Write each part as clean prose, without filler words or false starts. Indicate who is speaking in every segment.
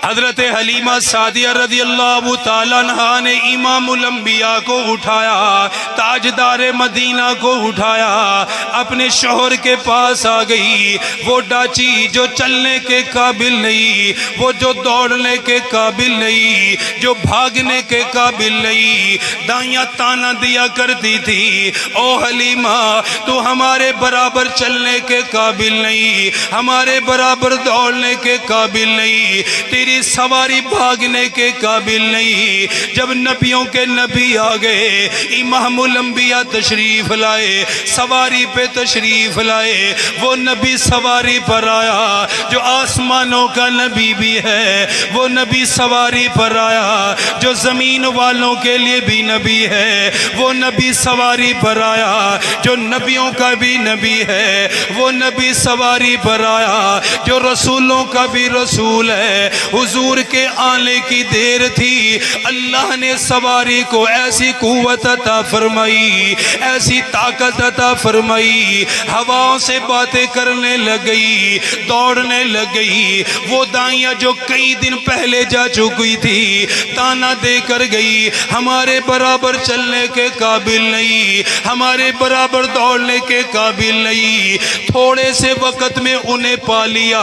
Speaker 1: حضرت حلیمہ سعدیہ رضی اللہ تعالیٰ عنہا نے امام الانبیاء کو اٹھایا، تاجدار مدینہ کو اٹھایا، اپنے شوہر کے پاس آ گئی۔ وہ ڈاچی جو چلنے کے قابل نہیں، وہ جو دوڑنے کے قابل نہیں، جو بھاگنے کے قابل نہیں، دائیاں تانا دیا کرتی تھی، او حلیمہ تو ہمارے برابر چلنے کے قابل نہیں، ہمارے برابر دوڑنے کے قابل نہیں، تیری سواری بھاگنے کے قابل نہیں۔ جب نبیوں کے نبی آ گئے، امام الانبیاء تشریف لائے، سواری پہ تشریف لائے، وہ نبی سواری پر آیا جو آسمانوں کا نبی بھی ہے، وہ نبی سواری پر آیا جو زمین والوں کے لیے بھی نبی ہے، وہ نبی سواری پر آیا جو نبیوں کا بھی نبی ہے، وہ نبی سواری پر آیا جو رسولوں کا بھی رسول ہے۔ حضور کے آنے کی دیر تھی، اللہ نے سواری کو ایسی قوت عطا فرمائی، ایسی طاقت عطا فرمائی، ہواؤں سے باتیں کرنے لگ گئی، دوڑنے لگ گئی۔ وہ دائیاں جو کئی دن پہلے جا چکی تھی، تانا دے کر گئی، ہمارے برابر چلنے کے قابل نہیں، ہمارے برابر دوڑنے کے قابل نہیں۔ تھوڑے سے وقت میں انہیں پا لیا،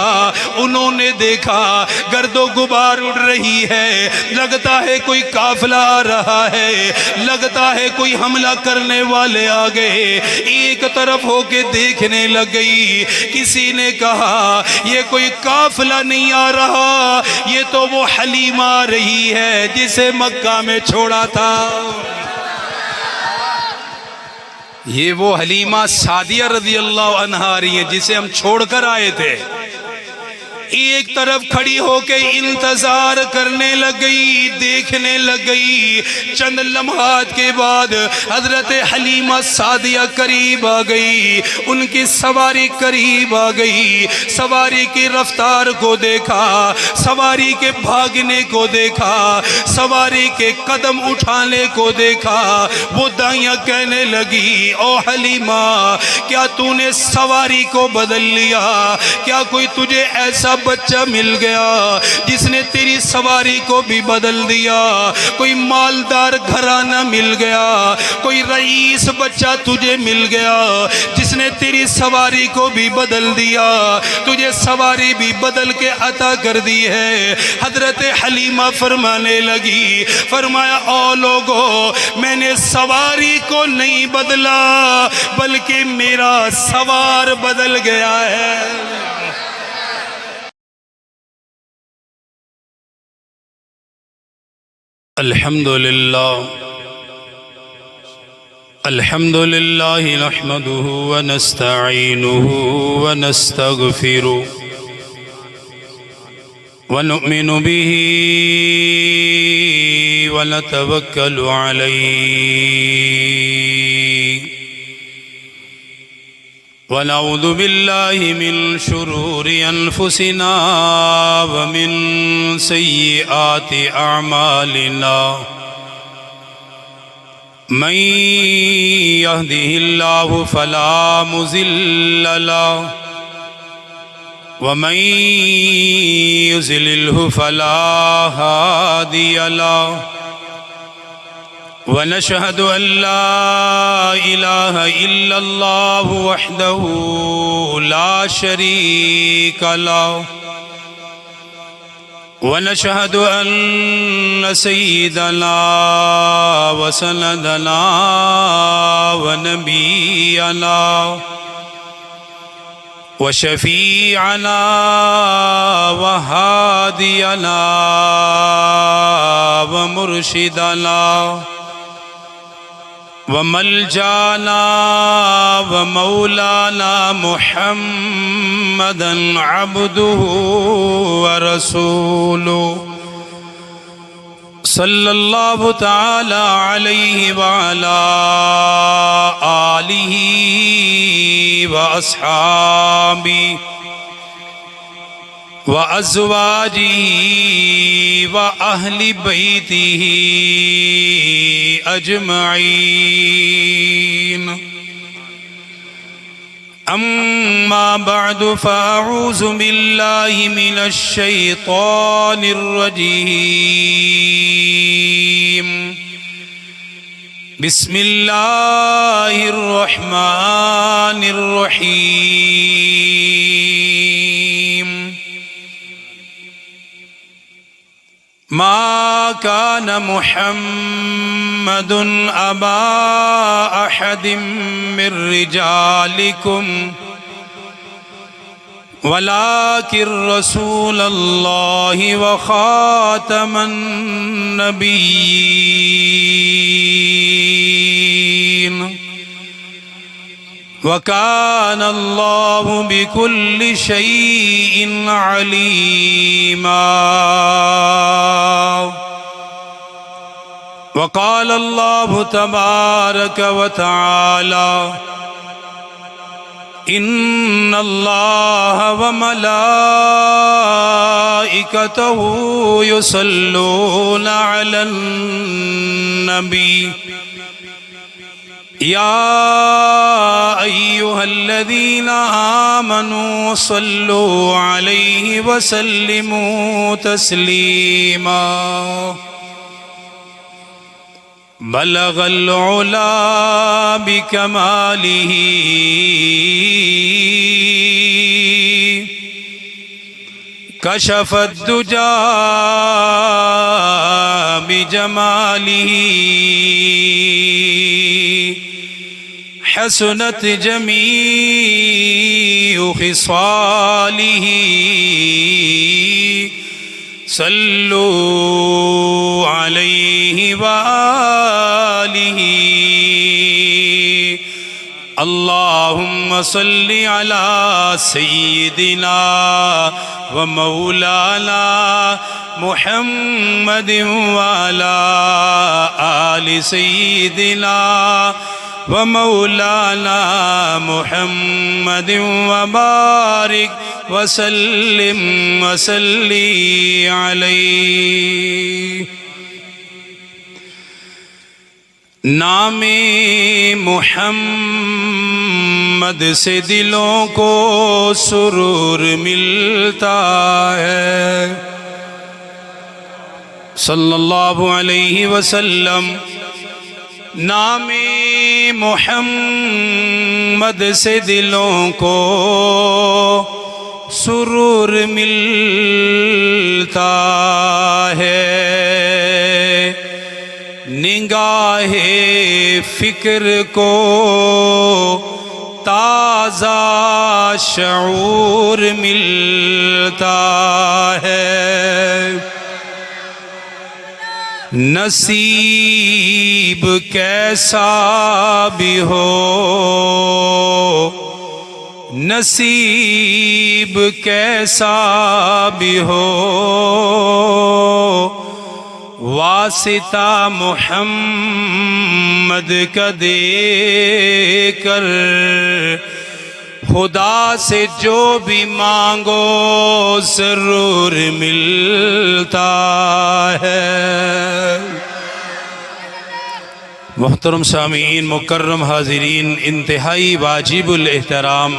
Speaker 1: انہوں نے دیکھا گرد و غبار اڑ رہی ہے، لگتا ہے کوئی قافلہ آ رہا ہے، لگتا ہے کوئی حملہ کرنے والے آ گئے۔ ایک طرف ہو کے دیکھنے لگ گئی، کسی نے کہا یہ کوئی قافلہ نہیں آ رہا، یہ تو وہ حلیمہ آ رہی ہے جسے مکہ میں چھوڑا تھا۔ یہ وہ حلیمہ سعدیہ رضی اللہ عنہا آ رہی ہے جسے ہم چھوڑ کر آئے تھے۔ ایک طرف کھڑی ہو کے انتظار کرنے لگ گئی، دیکھنے لگ گئی۔ چند لمحات کے بعد حضرت حلیمہ سعدیہ قریب آ گئی، ان کی سواری قریب آ گئی، سواری کی رفتار کو دیکھا، سواری کے بھاگنے کو دیکھا، سواری کے قدم اٹھانے کو دیکھا۔ وہ دائیاں کہنے لگی، او حلیمہ کیا تو نے سواری کو بدل لیا؟ کیا کوئی تجھے ایسا بچہ مل گیا جس نے تیری سواری کو بھی بدل دیا؟ کوئی مالدار گھرانہ مل گیا، کوئی رئیس بچہ تجھے مل گیا جس نے تیری سواری کو بھی بدل دیا، تجھے سواری بھی بدل کے عطا کر دی ہے۔ حضرت حلیمہ فرمانے لگی، فرمایا او لوگو میں نے سواری کو نہیں بدلا بلکہ میرا سوار بدل گیا ہے۔ الحمدللہ نحمده ونستعینه ونستغفره ونؤمن به ونتوکل علیہ ونعوذ باللہ من شرور انفسنا ومن سیئات اعمالنا من یہدہ اللہ فلا مضل له ومن یضللہ فلا ہادی له ونشهد أن لا إله إلا الله وحده لا شريك له ونشهد أن سيدنا وسندنا ونبينا وشفيعنا وهادينا ومرشدنا وملجانا ومولانا محمدا عبده ورسوله صلی اللہ تعالی علیہ وعلا آلہ واصحابہ وازواجہ واہل بیتہ اجمعین۔ أما بعد فأعوذ بالله من الشيطان الرجيم بسم الله الرحمن الرحيم ما كان محمد أبا أحد من رجالكم ولكن رسول الله وخاتم النبيين وكان الله بكل شيء عليما وقال الله تبارك وتعالى إن الله وملائكته يصلون على النبي يا أيها الذين آمنوا صلوا عليه وسلموا تسليما بلغ العلا بكماله كشف الدجى بجماله حسنت جميع خصاله صلوا عليه وآله اللهم صل على سيدنا ومولانا محمد وعلى آل سيدنا ومولانا محمد وبارك وسلم وسلم علیہ نام محمد سے دلوں کو سرور ملتا ہے صلی اللہ علیہ وسلم نام محمد سے دلوں کو سرور ملتا ہے نگاہ فکر کو تازہ شعور ملتا ہے نصیب کیسا بھی ہو نصیب کیسا بھی ہو واسطہ محمد کا دے کر خدا سے جو بھی مانگو ضرور ملتا ہے محترم سامعین مکرم حاضرین انتہائی واجب الاحترام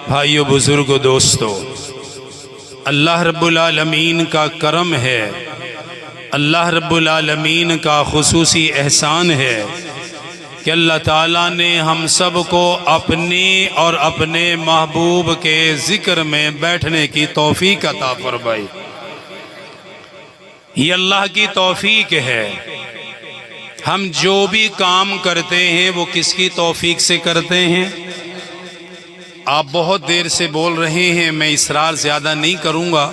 Speaker 1: بھائیو بزرگو دوستو اللہ رب العالمین کا کرم ہے اللہ رب العالمین کا خصوصی احسان ہے کہ اللہ تعالیٰ نے ہم سب کو اپنے اور اپنے محبوب کے ذکر میں بیٹھنے کی توفیق عطا فرمائی یہ اللہ کی توفیق ہے ہم جو بھی کام کرتے ہیں وہ کس کی توفیق سے کرتے ہیں آپ بہت دیر سے بول رہے ہیں میں اصرار زیادہ نہیں کروں گا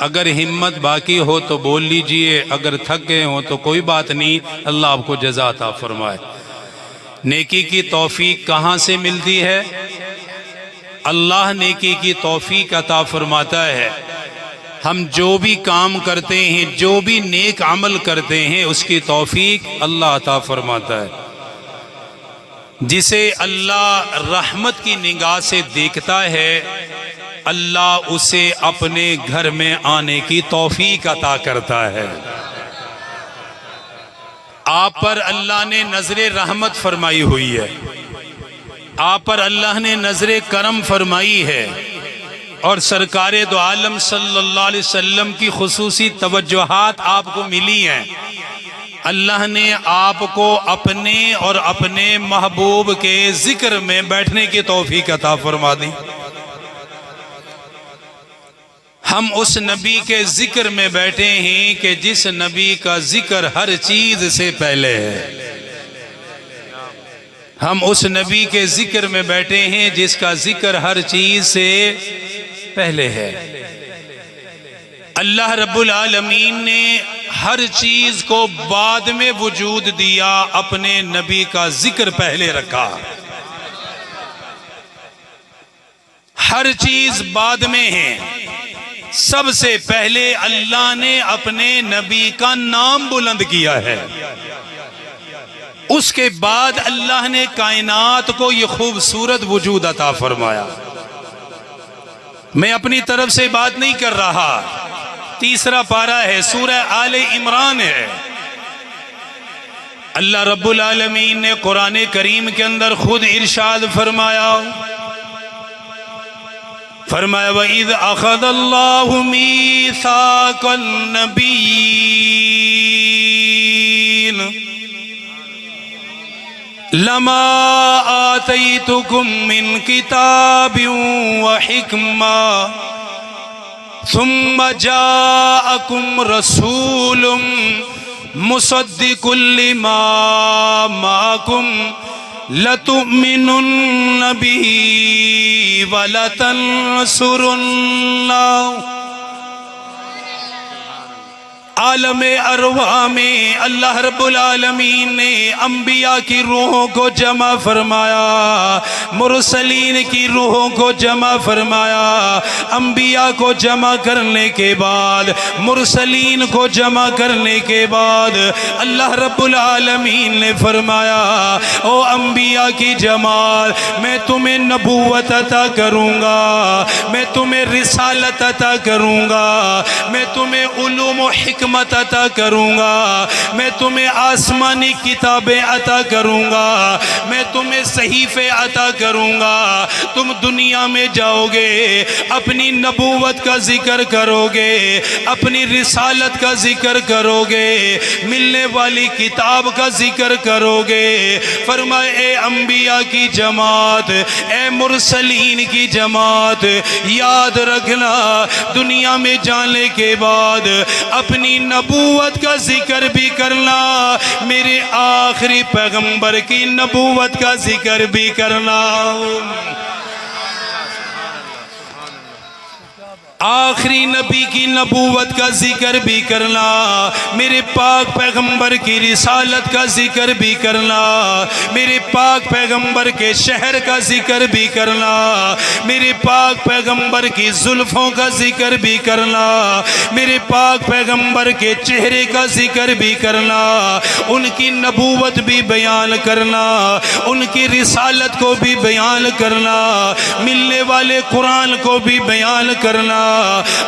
Speaker 1: اگر ہمت باقی ہو تو بول لیجئے اگر تھک گئے ہو تو کوئی بات نہیں اللہ آپ کو جزا عطا فرمائے نیکی کی توفیق کہاں سے ملتی ہے اللہ نیکی کی توفیق عطا فرماتا ہے ہم جو بھی کام کرتے ہیں جو بھی نیک عمل کرتے ہیں اس کی توفیق اللہ عطا فرماتا ہے جسے اللہ رحمت کی نگاہ سے دیکھتا ہے اللہ اسے اپنے گھر میں آنے کی توفیق عطا کرتا ہے آپ پر اللہ نے نظر رحمت فرمائی ہوئی ہے آپ پر اللہ نے نظر کرم فرمائی ہے اور سرکار دو عالم صلی اللہ علیہ وسلم کی خصوصی توجہات آپ کو ملی ہیں۔ اللہ نے آپ کو اپنے اور اپنے محبوب کے ذکر میں بیٹھنے کی توفیق عطا فرما دی۔ ہم اس نبی کے ذکر میں بیٹھے ہیں کہ جس نبی کا ذکر ہر چیز سے پہلے ہے۔ ہم اس نبی کے ذکر میں بیٹھے ہیں جس کا ذکر ہر چیز سے پہلے ہے۔ اللہ رب العالمین نے ہر چیز کو بعد میں وجود دیا، اپنے نبی کا ذکر پہلے رکھا۔ ہر چیز بعد میں ہے، سب سے پہلے اللہ نے اپنے نبی کا نام بلند کیا ہے، اس کے بعد اللہ نے کائنات کو یہ خوبصورت وجود عطا فرمایا۔ میں اپنی طرف سے بات نہیں کر رہا، تیسرا پارہ ہے، سورہ آل عمران ہے۔ اللہ رب العالمین نے قرآن کریم کے اندر خود ارشاد فرمایا، وَإِذْ أَخَذَ اللَّهُ مِيثَاقَ النَّبِيِّينَ لَمَا آتَيْتُكُم مِّن كِتَابٍ وَحِكْمَةٍ ثُمَّ جَاءَكُمْ رَسُولٌ مُصَدِّقٌ لِّمَا مَعَكُمْ لَتُؤْمِنُنَّ بِهِ وَلَتَنْصُرُنَّهُ۔ عالم ارواح میں اللہ رب العالمین نے انبیاء کی روحوں کو جمع فرمایا، مرسلین کی روحوں کو جمع فرمایا۔ انبیاء کو جمع کرنے کے بعد، مرسلین کو جمع کرنے کے بعد اللہ رب العالمین نے فرمایا، او انبیاء کی جماعت، میں تمہیں نبوت عطا کروں گا، میں تمہیں رسالت عطا کروں گا، میں تمہیں علوم و حکمت عطا کروں گا، میں تمہیں آسمانی کتابیں عطا کروں گا، میں تمہیں صحیفے عطا کروں گا۔ تم دنیا میں جاؤ گے، اپنی نبوت کا ذکر کرو گے، اپنی رسالت کا ذکر کرو گے، ملنے والی کتاب کا ذکر کرو گے۔ فرمائے اے انبیاء کی جماعت، اے مرسلین کی جماعت، یاد رکھنا دنیا میں جانے کے بعد اپنی نبوت کا ذکر بھی کرنا، میرے آخری پیغمبر کی نبوت کا ذکر بھی کرنا، آخری نبی کی نبوت کا ذکر بھی کرنا، میرے پاک پیغمبر کی رسالت کا ذکر بھی کرنا، میرے پاک پیغمبر کے شہر کا ذکر بھی کرنا، میرے پاک پیغمبر کی زلفوں کا ذکر بھی کرنا، میرے پاک پیغمبر کے چہرے کا ذکر بھی کرنا، ان کی نبوت بھی بیان کرنا، ان کی رسالت کو بھی بیان کرنا، ملنے والے قرآن کو بھی بیان کرنا۔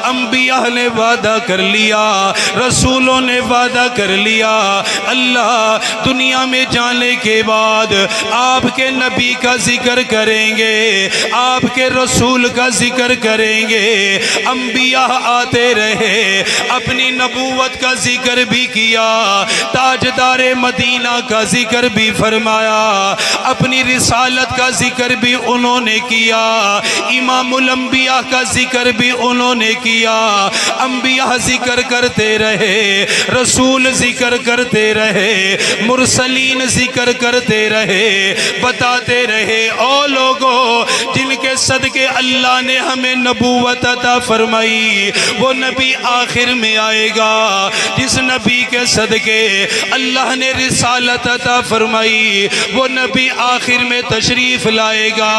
Speaker 1: انبیاء نے وعدہ کر لیا، رسولوں نے وعدہ کر لیا، اللہ دنیا میں جانے کے بعد آپ کے نبی کا ذکر کریں گے، آپ کے رسول کا ذکر کریں گے۔ انبیاء آتے رہے، اپنی نبوت کا ذکر بھی کیا، تاجدار مدینہ کا ذکر بھی فرمایا، اپنی رسالت کا ذکر بھی انہوں نے کیا، امام الانبیاء کا ذکر بھی انہوں نے کیا۔ انبیاء ذکر کرتے رہے، رسول ذکر کرتے رہے، مرسلین ذکر کرتے رہے، بتاتے رہے او لوگوں جن کے صدقے اللہ نے ہمیں نبوت عطا فرمائی، وہ نبی آخر میں آئے گا، جس نبی کے صدقے اللہ نے رسالت عطا فرمائی، وہ نبی آخر میں تشریف لائے گا،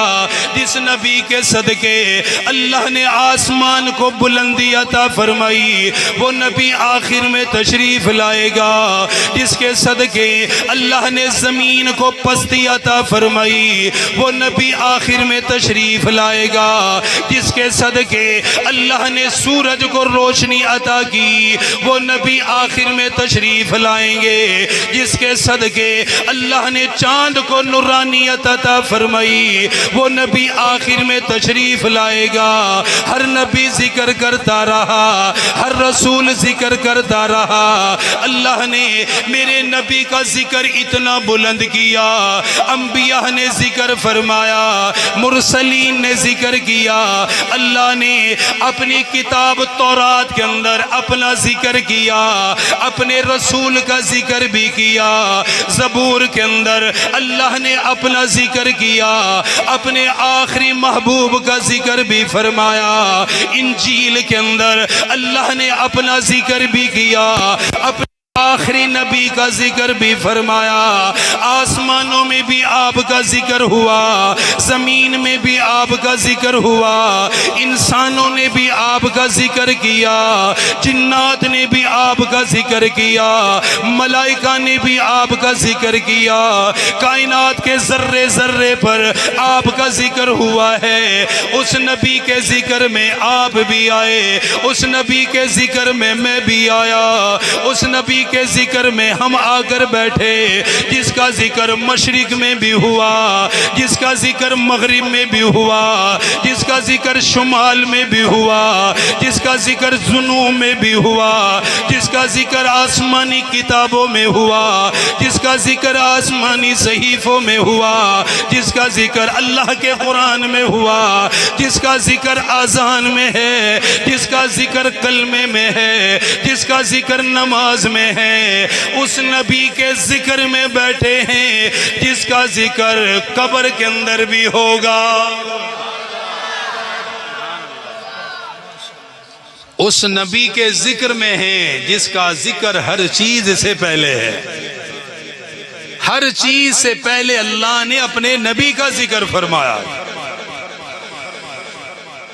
Speaker 1: جس نبی کے صدقے اللہ نے آسمان شان کو بلندی عطا فرمائی، وہ نبی آخر میں تشریف لائے گا جس کے صدقے اللہ نے زمین کو پستی عطا فرمائی، وہ نبی آخر میں تشریف لائے گا جس کے صدقے اللہ نے سورج کو روشنی عطا کی، وہ نبی آخر میں تشریف لائیں گے جس کے صدقے اللہ نے چاند کو نورانیت عطا فرمائی، وہ نبی آخر میں تشریف لائے گا۔ ہر نبی ذکر کرتا رہا، ہر رسول ذکر کرتا رہا، اللہ نے میرے نبی کا ذکر اتنا بلند کیا، انبیاء نے ذکر فرمایا، مرسلین نے ذکر کیا، اللہ نے اپنی کتاب تورات کے اندر اپنا ذکر کیا، اپنے رسول کا ذکر بھی کیا، زبور کے اندر اللہ نے اپنا ذکر کیا، اپنے آخری محبوب کا ذکر بھی فرمایا، انجیل کے اندر اللہ نے اپنا ذکر بھی کیا، اپنے آخری نبی کا ذکر بھی فرمایا، آسمانوں میں بھی آپ کا ذکر ہوا، زمین میں بھی آپ کا ذکر ہوا، انسانوں نے بھی آپ کا ذکر کیا، جنات نے بھی آپ کا ذکر کیا، ملائکہ نے بھی آپ کا ذکر کیا، کائنات کے ذرے ذرے پر آپ کا ذکر ہوا ہے۔ اس نبی کے ذکر میں آپ بھی آئے، اس نبی کے ذکر میں بھی آیا، اس نبی کے ذکر میں ہم آ کر بیٹھے، جس کا ذکر مشرق میں بھی ہوا، جس کا ذکر مغرب میں بھی ہوا، جس کا ذکر شمال میں بھی ہوا، جس کا ذکر جنوب میں بھی ہوا، جس کا ذکر آسمانی کتابوں میں ہوا، جس کا ذکر آسمانی صحیفوں میں ہوا، جس کا ذکر اللہ کے قرآن میں ہوا، جس کا ذکر آذان میں ہے، جس کا ذکر کلمے میں ہے، جس کا ذکر نماز میں ہے، اس نبی کے ذکر میں بیٹھے ہیں جس کا ذکر قبر کے اندر بھی ہوگا، اس نبی کے ذکر میں ہیں جس کا ذکر ہر چیز سے پہلے ہے، ہر چیز سے پہلے اللہ نے اپنے نبی کا ذکر فرمایا۔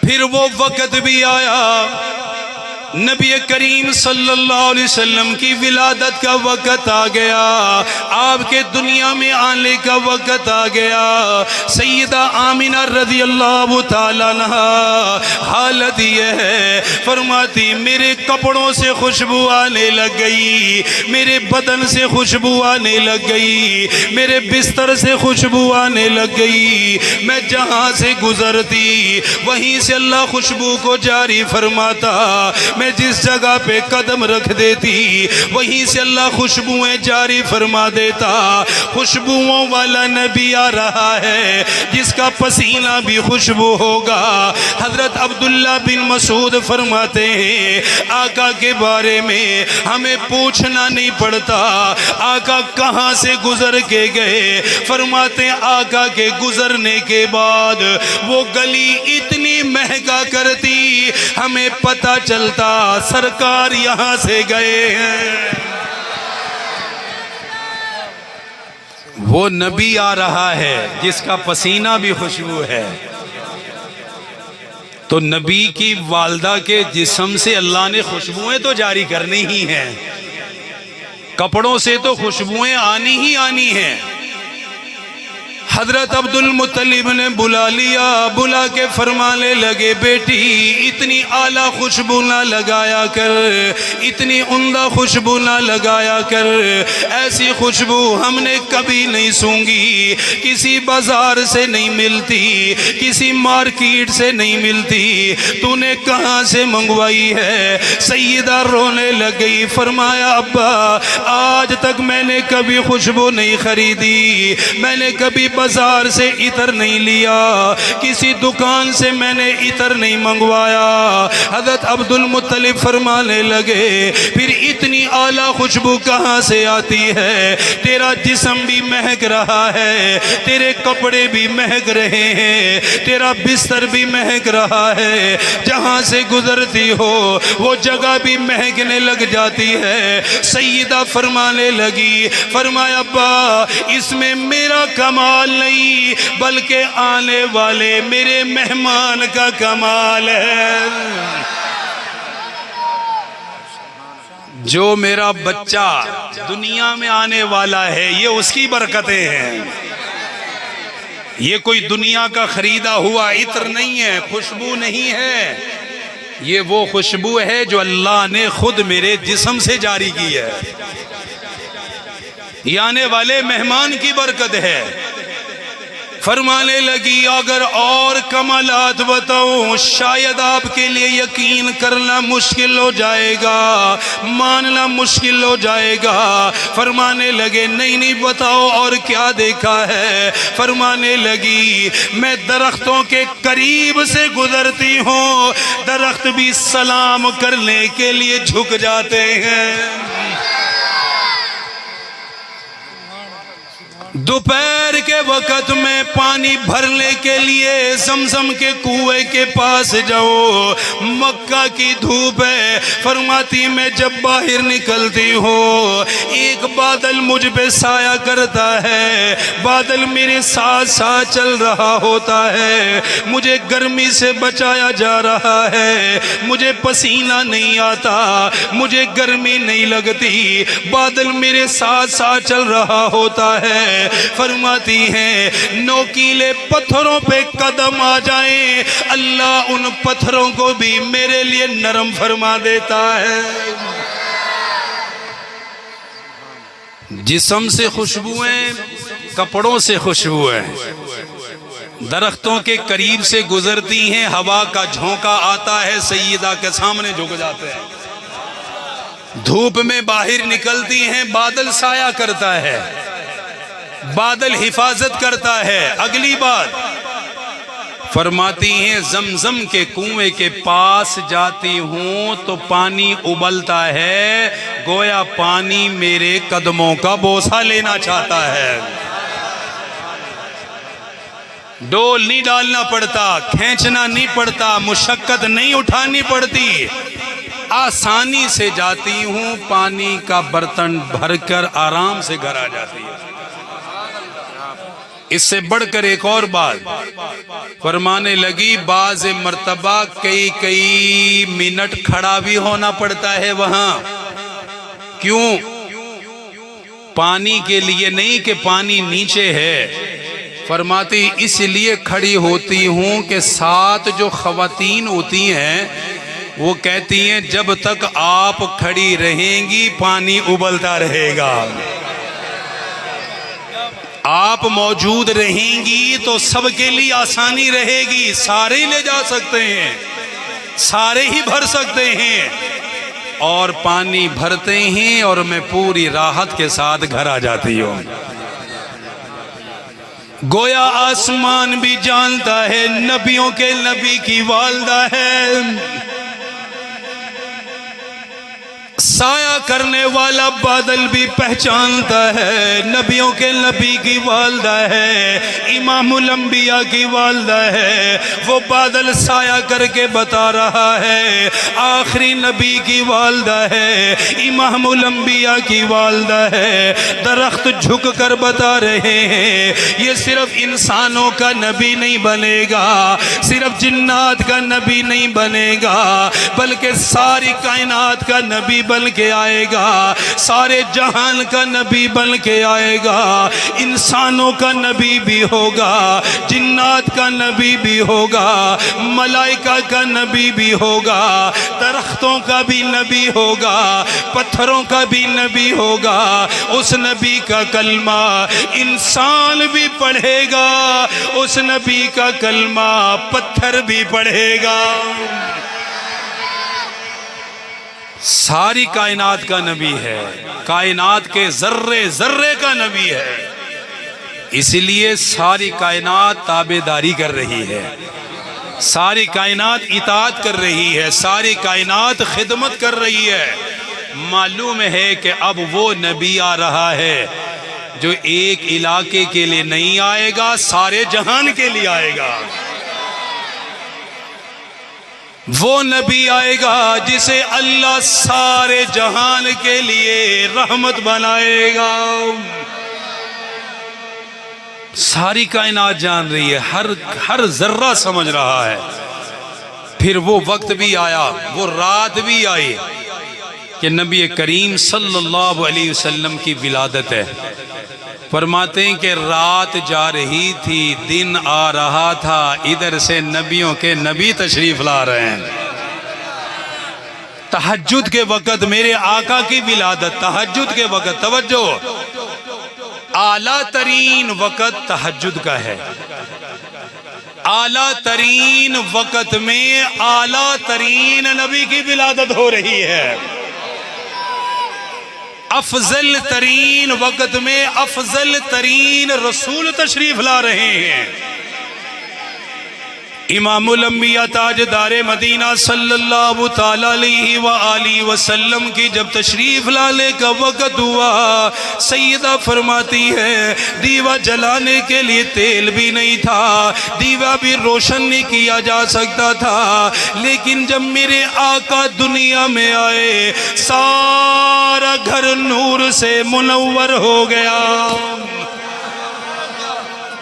Speaker 1: پھر وہ وقت بھی آیا، نبی کریم صلی اللہ علیہ وسلم کی ولادت کا وقت آ گیا، آپ کے دنیا میں آنے کا وقت آ گیا۔ سیدہ آمینہ رضی اللہ تعالیٰ عنہ حالت یہ ہے، فرماتی میرے کپڑوں سے خوشبو آنے لگ گئی، میرے بدن سے خوشبو آنے لگ گئی، میرے بستر سے خوشبو آنے لگ گئی، میں جہاں سے گزرتی وہیں سے اللہ خوشبو کو جاری فرماتا، میں جس جگہ پہ قدم رکھ دیتی وہیں سے اللہ خوشبوئیں جاری فرما دیتا۔ خوشبوؤں والا نبی آ رہا ہے جس کا پسینہ بھی خوشبو ہوگا۔ حضرت عبداللہ بن مسعود فرماتے ہیں آقا کے بارے میں ہمیں پوچھنا نہیں پڑتا آقا کہاں سے گزر کے گئے، فرماتے ہیں آقا کے گزرنے کے بعد وہ گلی اتنی مہکا کرتی ہمیں پتہ چلتا سرکار یہاں سے گئے ہیں۔ وہ نبی آ رہا ہے جس کا پسینہ بھی خوشبو ہے، تو نبی کی والدہ کے جسم سے اللہ نے خوشبوئیں تو جاری کرنی ہی ہیں، کپڑوں سے تو خوشبوئیں آنی ہی آنی ہیں۔ حضرت عبد المطلب نے بلا لیا، بلا کے فرمانے لگے بیٹی اتنی اعلیٰ خوشبو نہ لگایا کر، اتنی عمدہ خوشبو نہ لگایا کر، ایسی خوشبو ہم نے کبھی نہیں سونگی، کسی بازار سے نہیں ملتی، کسی مارکیٹ سے نہیں ملتی، تو نے کہاں سے منگوائی ہے؟ سیدہ رونے لگ گئی، فرمایا ابا آج تک میں نے کبھی خوشبو نہیں خریدی، میں نے کبھی بازار سے عطر نہیں لیا، کسی دکان سے میں نے عطر نہیں منگوایا۔ حضرت عبد المطلب فرمانے لگے پھر اتنی اتنی اعلیٰ خوشبو کہاں سے آتی ہے؟ تیرا جسم بھی مہک رہا ہے، تیرے کپڑے بھی مہک رہے ہیں، تیرا بستر بھی مہک رہا ہے، جہاں سے گزرتی ہو وہ جگہ بھی مہکنے لگ جاتی ہے۔ سیدہ فرمانے لگی، فرمایا ابا اس میں میرا کمال نہیں بلکہ آنے والے میرے مہمان کا کمال ہے۔ جو میرا بچہ دنیا میں آنے والا ہے یہ اس کی برکتیں ہیں، یہ کوئی دنیا کا خریدا ہوا عطر نہیں ہے، خوشبو نہیں ہے، یہ وہ خوشبو ہے جو اللہ نے خود میرے جسم سے جاری کی ہے، یہ آنے والے مہمان کی برکت ہے۔ فرمانے لگی اگر اور کمالات بتاؤں شاید آپ کے لیے یقین کرنا مشکل ہو جائے گا، ماننا مشکل ہو جائے گا۔ فرمانے لگے نہیں بتاؤ اور کیا دیکھا ہے؟ فرمانے لگی میں درختوں کے قریب سے گزرتی ہوں، درخت بھی سلام کرنے کے لیے جھک جاتے ہیں۔ دوپہر کے وقت میں پانی بھرنے کے لیے زمزم کے کنویں کے پاس جاؤ، مکہ کی دھوپ ہے، فرماتی میں جب باہر نکلتی ہوں ایک بادل مجھ پہ سایہ کرتا ہے، بادل میرے ساتھ ساتھ چل رہا ہوتا ہے، مجھے گرمی سے بچایا جا رہا ہے، مجھے پسینہ نہیں آتا، مجھے گرمی نہیں لگتی، بادل میرے ساتھ ساتھ چل رہا ہوتا ہے۔ فرماتی ہیں نوکیلے پتھروں پہ قدم آ جائیں اللہ ان پتھروں کو بھی میرے لیے نرم فرما دیتا ہے۔ جسم سے خوشبوئیں، کپڑوں سے خوشبوئیں، درختوں کے قریب سے گزرتی ہیں، ہوا کا جھونکا آتا ہے، سیدہ کے سامنے جھک جاتے ہیں۔ دھوپ میں باہر نکلتی ہیں، بادل سایہ کرتا ہے، بادل حفاظت کرتا ہے۔ اگلی بات فرماتی ہیں زمزم کے کنویں کے پاس جاتی ہوں تو پانی ابلتا ہے، گویا پانی میرے قدموں کا بوسہ لینا چاہتا ہے۔ ڈول نہیں ڈالنا پڑتا، کھینچنا نہیں پڑتا، مشقت نہیں اٹھانی پڑتی، آسانی سے جاتی ہوں، پانی کا برتن بھر کر آرام سے گھر آ جاتی ہے۔ اس سے بڑھ کر ایک اور بات فرمانے لگی بعض مرتبہ کئی منٹ کھڑا بھی ہونا پڑتا ہے وہاں۔ کیوں؟ پانی کے لیے نہیں کہ پانی نیچے ہے، فرماتی اس لیے کھڑی ہوتی ہوں کہ ساتھ جو خواتین ہوتی ہیں وہ کہتی ہیں جب تک آپ کھڑی رہیں گی پانی ابلتا رہے گا، آپ موجود رہیں گی تو سب کے لیے آسانی رہے گی، سارے لے جا سکتے ہیں، سارے ہی بھر سکتے ہیں، اور پانی بھرتے ہیں اور میں پوری راحت کے ساتھ گھر آ جاتی ہوں۔ گویا آسمان بھی جانتا ہے نبیوں کے نبی کی والدہ ہے، سایہ کرنے والا بادل بھی پہچانتا ہے نبیوں کے نبی کی والدہ ہے، امام الانبیاء کی والدہ ہے، وہ بادل سایہ کر کے بتا رہا ہے آخری نبی کی والدہ ہے، امام الانبیاء کی والدہ ہے، درخت جھک کر بتا رہے ہیں یہ صرف انسانوں کا نبی نہیں بنے گا، صرف جنات کا نبی نہیں بنے گا، بلکہ ساری کائنات کا نبی بن کے آئے گا، سارے جہان کا نبی بن کے آئے گا، انسانوں کا نبی بھی ہوگا، جنات کا نبی بھی ہوگا، ملائکہ کا نبی بھی ہوگا، درختوں کا بھی نبی ہوگا، پتھروں کا بھی نبی ہوگا، اس نبی کا کلمہ انسان بھی پڑھے گا، اس نبی کا کلمہ پتھر بھی پڑھے گا، ساری کائنات کا نبی ہے، کائنات کے ذرے ذرے کا نبی ہے، اس لیے ساری کائنات تابعداری کر رہی ہے، ساری کائنات اطاعت کر رہی ہے، ساری کائنات خدمت کر رہی ہے، معلوم ہے کہ اب وہ نبی آ رہا ہے جو ایک علاقے کے لیے نہیں آئے گا، سارے جہان کے لیے آئے گا۔ وہ نبی آئے گا جسے اللہ سارے جہان کے لیے رحمت بنائے گا۔ ساری کائنات جان رہی ہے، ہر ذرہ سمجھ رہا ہے۔ پھر وہ وقت بھی آیا، وہ رات بھی آئی کہ نبی کریم صلی اللہ علیہ وسلم کی ولادت ہے۔ فرماتے ہیں کہ رات جا رہی تھی، دن آ رہا تھا، ادھر سے نبیوں کے نبی تشریف لا رہے ہیں۔ تہجد کے وقت میرے آقا کی ولادت، تہجد کے وقت، توجہ، اعلیٰ ترین وقت تہجد کا ہے۔ اعلیٰ ترین وقت میں اعلیٰ ترین نبی کی ولادت ہو رہی ہے۔ افضل ترین وقت میں افضل ترین رسول تشریف لا رہے ہیں۔ امام الانبیاء تاجدار مدینہ صلی اللہ تعالی علیہ وآلہ وسلم کی جب تشریف لانے کا وقت ہوا، سیدہ فرماتی ہے دیوہ جلانے کے لیے تیل بھی نہیں تھا، دیوہ بھی روشن نہیں کیا جا سکتا تھا، لیکن جب میرے آقا دنیا میں آئے سارا گھر نور سے منور ہو گیا۔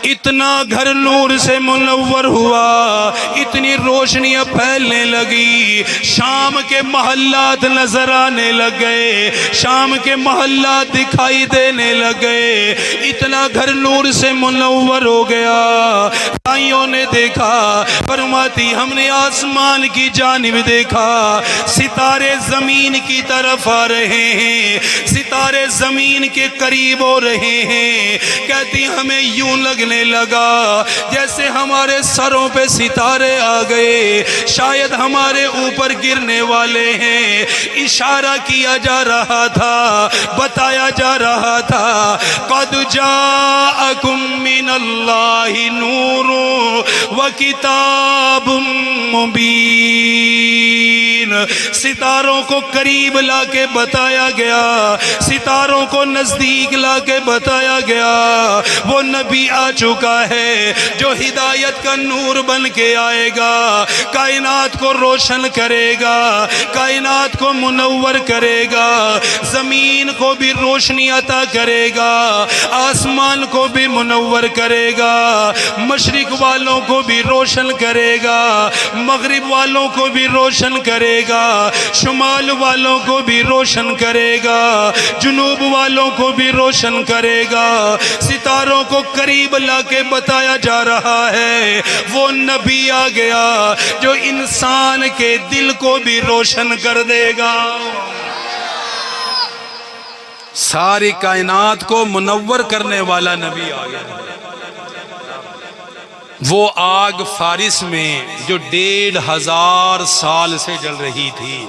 Speaker 1: اتنا گھر نور سے منور ہوا، اتنی روشنیاں پھیلنے لگی، شام کے محلات نظر آنے لگ گئے، شام کے محلات دکھائی دینے لگ گئے، اتنا گھر نور سے منور ہو گیا۔ بھائیوں نے دیکھا، فرماتی ہم نے آسمان کی جانب دیکھا، ستارے زمین کی طرف آ رہے ہیں، ستارے زمین کے قریب ہو رہے ہیں۔ کہتی ہمیں یوں لگنے لگا جیسے ہمارے سروں پہ ستارے آ گئے، شاید ہمارے اوپر گرنے والے ہیں۔ اشارہ کیا جا رہا تھا، بتایا جا رہا تھا، قد جاءکم من اللہ نور و کتاب مبین۔ ستاروں کو قریب لا کے بتایا گیا، ستاروں کو نزدیک لا کے بتایا گیا، وہ نبی آ چکا ہے جو ہدایت کا نور بن کے آئے گا، کائنات کو روشن کرے گا، کائنات کو منور کرے گا، زمین کو بھی روشنی عطا کرے گا، آسمان کو بھی منور کرے گا، مشرق والوں کو بھی روشن کرے گا، مغرب والوں کو بھی روشن کرے گا، شمال والوں کو بھی روشن کرے گا، جنوب والوں کو بھی روشن کرے گا۔ ستاروں کو قریب لا کے بتایا جا رہا ہے، وہ نبی آ گیا جو انسان کے دل کو بھی روشن کر دے گا، ساری کائنات کو منور کرنے والا نبی آ گیا۔ وہ آگ فارس میں جو 1500 سال سے جل رہی تھی،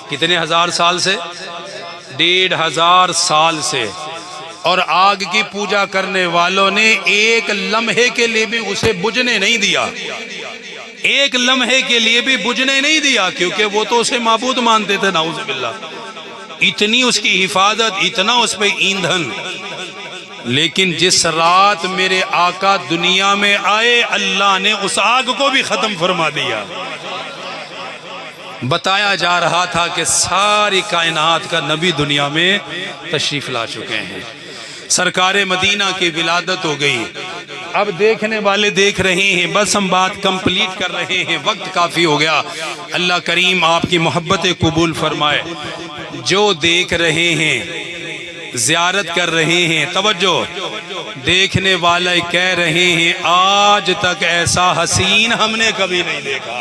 Speaker 1: کتنے ہزار سال سے؟ 1500 سال سے، اور آگ کی پوجا کرنے والوں نے ایک لمحے کے لیے بھی اسے بجھنے نہیں دیا، ایک لمحے کے لیے بھی بجھنے نہیں دیا، کیونکہ وہ تو اسے معبود مانتے تھے، نعوذ باللہ۔ اتنی اس کی حفاظت، اتنا اس پہ ایندھن۔ لیکن جس رات میرے آقا دنیا میں آئے، اللہ نے اس آگ کو بھی ختم فرما دیا۔ بتایا جا رہا تھا کہ ساری کائنات کا نبی دنیا میں تشریف لا چکے ہیں۔ سرکار مدینہ کی ولادت ہو گئی، اب دیکھنے والے دیکھ رہے ہیں، بس ہم بات کمپلیٹ کر رہے ہیں، وقت کافی ہو گیا۔ اللہ کریم آپ کی محبت قبول فرمائے۔ جو دیکھ رہے ہیں، زیارت کر رہے ہیں، توجہ، دیکھنے والے کہہ رہے ہیں آج تک ایسا حسین ہم نے کبھی نہیں دیکھا،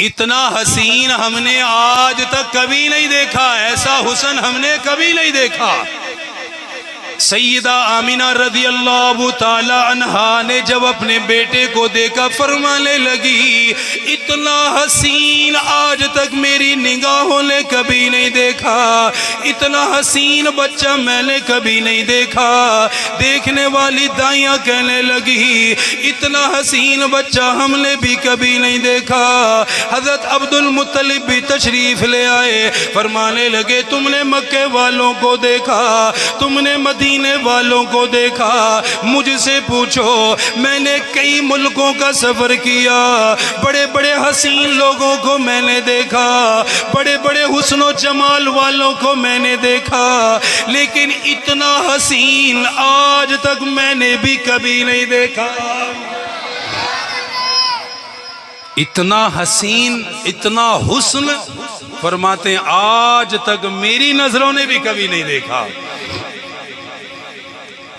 Speaker 1: اتنا حسین ہم نے آج تک کبھی نہیں دیکھا، ایسا حسن ہم نے کبھی نہیں دیکھا۔ سیدہ آمینہ رضی اللہ تعالی عنہا نے جب اپنے بیٹے کو دیکھا فرمانے لگی اتنا حسین آج تک میری نگاہوں نے کبھی نہیں دیکھا، اتنا حسین بچہ میں نے کبھی نہیں دیکھا۔ دیکھنے والی دائیاں کہنے لگی اتنا حسین بچہ ہم نے بھی کبھی نہیں دیکھا۔ حضرت عبد المطلب بھی تشریف لے آئے، فرمانے لگے تم نے مکے والوں کو دیکھا، تم نے مدینے والوں کو دیکھا، مجھ سے پوچھو میں نے کئی ملکوں کا سفر کیا، بڑے بڑے حسین لوگوں کو میں نے دیکھا، بڑے بڑے حسن و جمال والوں کو میں نے دیکھا، لیکن اتنا حسین آج تک میں نے بھی کبھی نہیں دیکھا۔ اتنا حسین، اتنا حسن، فرماتے ہیں آج تک میری نظروں نے بھی کبھی نہیں دیکھا۔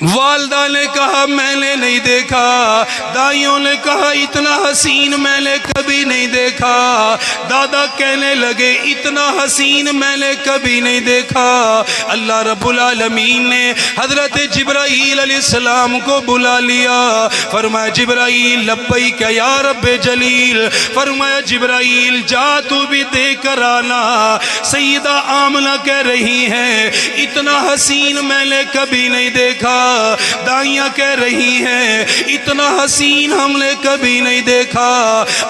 Speaker 1: والدہ نے کہا میں نے نہیں دیکھا، دائیوں نے کہا اتنا حسین میں نے کبھی نہیں دیکھا، دادا کہنے لگے اتنا حسین میں نے کبھی نہیں دیکھا۔ اللہ رب العالمین نے حضرت جبرائیل علیہ السلام کو بلا لیا، فرمایا جبرائیل لبیک یا رب جلیل، فرمایا جبرائیل جا تو بھی دیکھ کر آنا۔ سیدہ آمنہ کہہ رہی ہیں اتنا حسین میں نے کبھی نہیں دیکھا، دائیاں کہہ رہی ہیں اتنا حسین ہم نے کبھی نہیں دیکھا،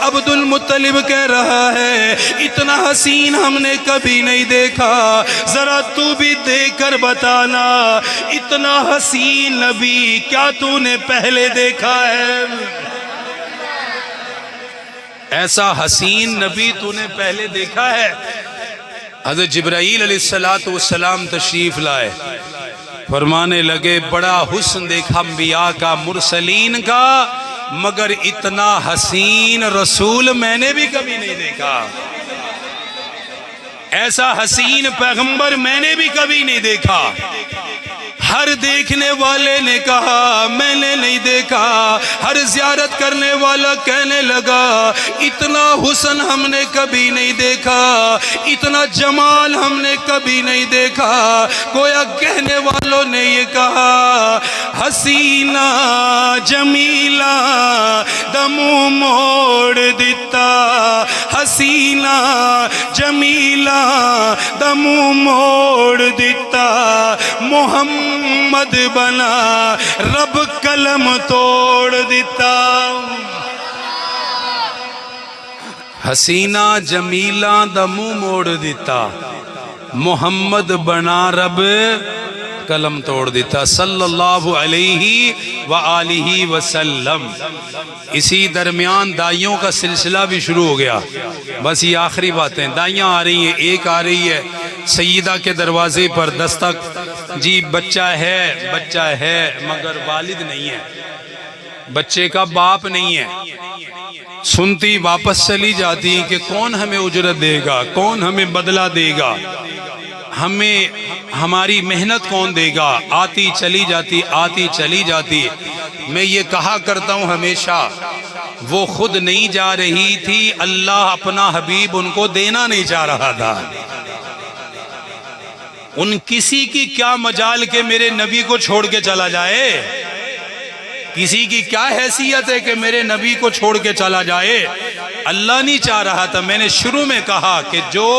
Speaker 1: عبد المطلب کہہ رہا ہے اتنا حسین ہم نے کبھی نہیں دیکھا، ذرا تو بھی دیکھ کر بتانا اتنا حسین نبی کیا تو نے پہلے دیکھا ہے؟ ایسا حسین نبی تو نے پہلے دیکھا ہے؟ حضرت جبرائیل علیہ السلام تشریف لائے، فرمانے لگے بڑا حسن دیکھا انبیاء کا، مرسلین کا، مگر اتنا حسین رسول میں نے بھی کبھی نہیں دیکھا، ایسا حسین پیغمبر میں نے بھی کبھی نہیں دیکھا۔ ہر دیکھنے والے نے کہا میں نے نہیں دیکھا، ہر زیارت کرنے والا کہنے لگا اتنا حسن ہم نے کبھی نہیں دیکھا، اتنا جمال ہم نے کبھی نہیں دیکھا۔ گویا کہنے والوں نے یہ کہا حسینہ جمیلہ دمو موڑ دیتا، حسینہ جمیلہ دمو موڑ دیتا، محمد بنا رب قلم توڑ دیتا۔ حسینہ جمیلہ دا منہ موڑ دیتا، محمد بنا رب قلم توڑ دیتا، صلی اللہ علیہ وآلہ وسلم۔ اسی درمیان دائیوں کا سلسلہ بھی شروع ہو گیا، بس یہ آخری باتیں، دائیاں آ رہی ہیں، ایک آ رہی ہے سیدہ کے دروازے پر دستک، جی بچہ ہے مگر والد نہیں ہے، بچے کا باپ نہیں ہے، سنتی واپس چلی جاتی کہ کون ہمیں اجرت دے گا، کون ہمیں بدلہ دے گا، ہمیں ہماری محنت کون دے گا، آتی چلی جاتی۔ میں یہ کہا کرتا ہوں ہمیشہ وہ خود نہیں جا رہی تھی، اللہ اپنا حبیب ان کو دینا نہیں چاہ رہا تھا۔ ان کسی کی کیا مجال کہ میرے نبی کو چھوڑ کے چلا جائے، کسی کی کیا حیثیت ہے کہ میرے نبی کو چھوڑ کے چلا جائے، اللہ نہیں چاہ رہا تھا۔ میں نے شروع میں کہا کہ جو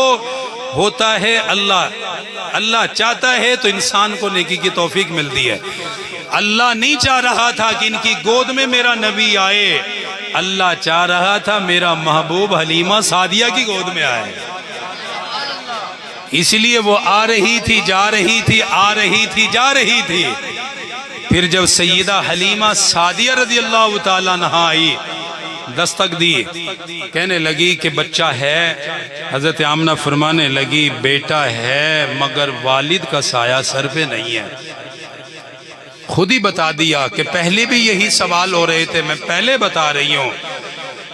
Speaker 1: ہوتا ہے اللہ چاہتا ہے تو انسان کو نیکی کی توفیق ملتی ہے۔ اللہ نہیں چاہ رہا تھا کہ ان کی گود میں میرا نبی آئے، اللہ چاہ رہا تھا میرا محبوب حلیمہ سعدیہ کی گود میں آئے، اس لیے وہ آ رہی تھی جا رہی تھی، آ رہی تھی جا رہی تھی۔ پھر جب سیدہ حلیمہ سعدیہ رضی اللہ تعالیٰ عنہا آئی، دستک دی، کہنے لگی کہ بچہ ہے، حضرت آمنہ فرمانے لگی بیٹا ہے مگر والد کا سایہ سر پہ نہیں ہے۔ خود ہی بتا دیا کہ پہلے بھی یہی سوال ہو رہے تھے، میں پہلے بتا رہی ہوں۔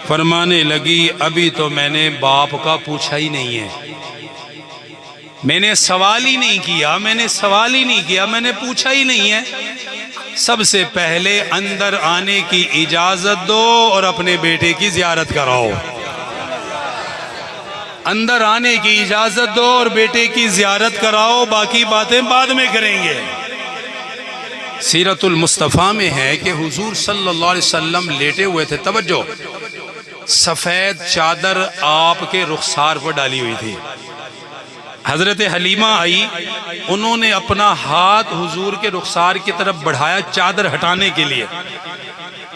Speaker 1: فرمانے لگی ابھی تو میں نے باپ کا پوچھا ہی نہیں ہے، میں نے سوال ہی نہیں کیا، میں نے پوچھا ہی نہیں ہے۔ سب سے پہلے اندر آنے کی اجازت دو اور اپنے بیٹے کی زیارت کراؤ، اندر آنے کی اجازت دو اور بیٹے کی زیارت کراؤ، باقی باتیں بعد میں کریں گے۔ سیرت المصطفیٰ میں ہے کہ حضور صلی اللہ علیہ وسلم لیٹے ہوئے تھے، توجہ، سفید چادر آپ کے رخسار پر ڈالی ہوئی تھی۔ حضرت حلیمہ آئی، انہوں نے اپنا ہاتھ حضور کے رخسار کی طرف بڑھایا چادر ہٹانے کے لیے،